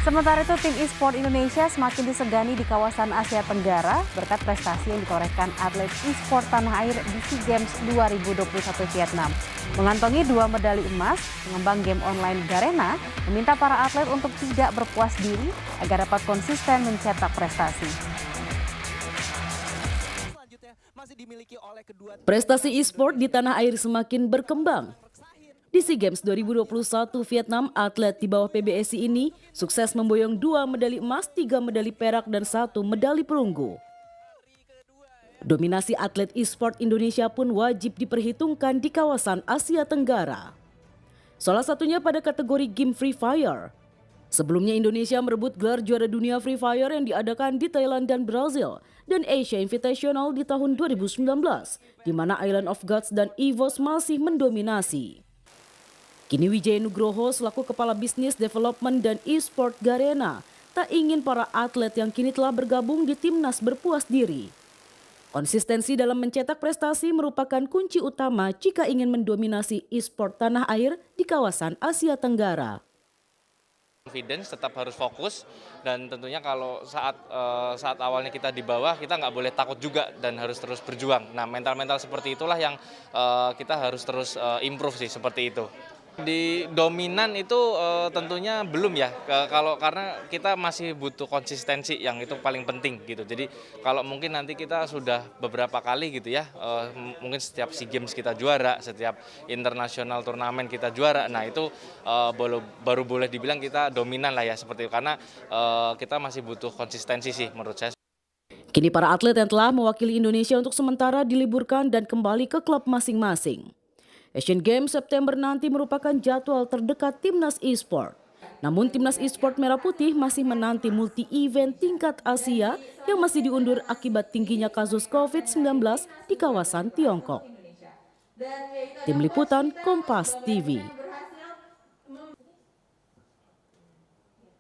Sementara itu, tim e-sport Indonesia semakin disegani di kawasan Asia Tenggara berkat prestasi yang ditorehkan atlet e-sport tanah air di SEA Games 2021 Vietnam. Mengantongi 2 medali emas, pengembang game online Garena meminta para atlet untuk tidak berpuas diri agar dapat konsisten mencetak prestasi. Prestasi e-sport di tanah air semakin berkembang. Di SEA Games 2021 Vietnam, atlet di bawah PBSI ini sukses memboyong 2 medali emas, 3 medali perak, dan 1 medali perunggu. Dominasi atlet e-sport Indonesia pun wajib diperhitungkan di kawasan Asia Tenggara. Salah satunya pada kategori game Free Fire. Sebelumnya Indonesia merebut gelar juara dunia Free Fire yang diadakan di Thailand dan Brazil dan Asia Invitational di tahun 2019, di mana Island of Gods dan EVOS masih mendominasi. Kini Wijaya Nugroho selaku Kepala Bisnis Development dan e-sport Garena tak ingin para atlet yang kini telah bergabung di timnas berpuas diri. Konsistensi dalam mencetak prestasi merupakan kunci utama jika ingin mendominasi e-sport tanah air di kawasan Asia Tenggara. Confidence tetap harus fokus dan tentunya kalau saat awalnya kita di bawah kita nggak boleh takut juga dan harus terus berjuang. Nah mental seperti itulah yang kita harus terus improve sih seperti itu. Di dominan itu tentunya belum ya, karena kita masih butuh konsistensi yang itu paling penting gitu. Jadi kalau mungkin nanti kita sudah beberapa kali gitu ya, mungkin setiap SEA Games kita juara, setiap internasional turnamen kita juara, nah itu baru boleh dibilang kita dominan lah ya seperti itu, karena kita masih butuh konsistensi sih menurut saya. Kini para atlet yang telah mewakili Indonesia untuk sementara diliburkan dan kembali ke klub masing-masing. Asian Games September nanti merupakan jadwal terdekat timnas e-sport. Namun timnas e-sport Merah Putih masih menanti multi-event tingkat Asia yang masih diundur akibat tingginya kasus COVID-19 di kawasan Tiongkok. Tim Liputan Kompas TV.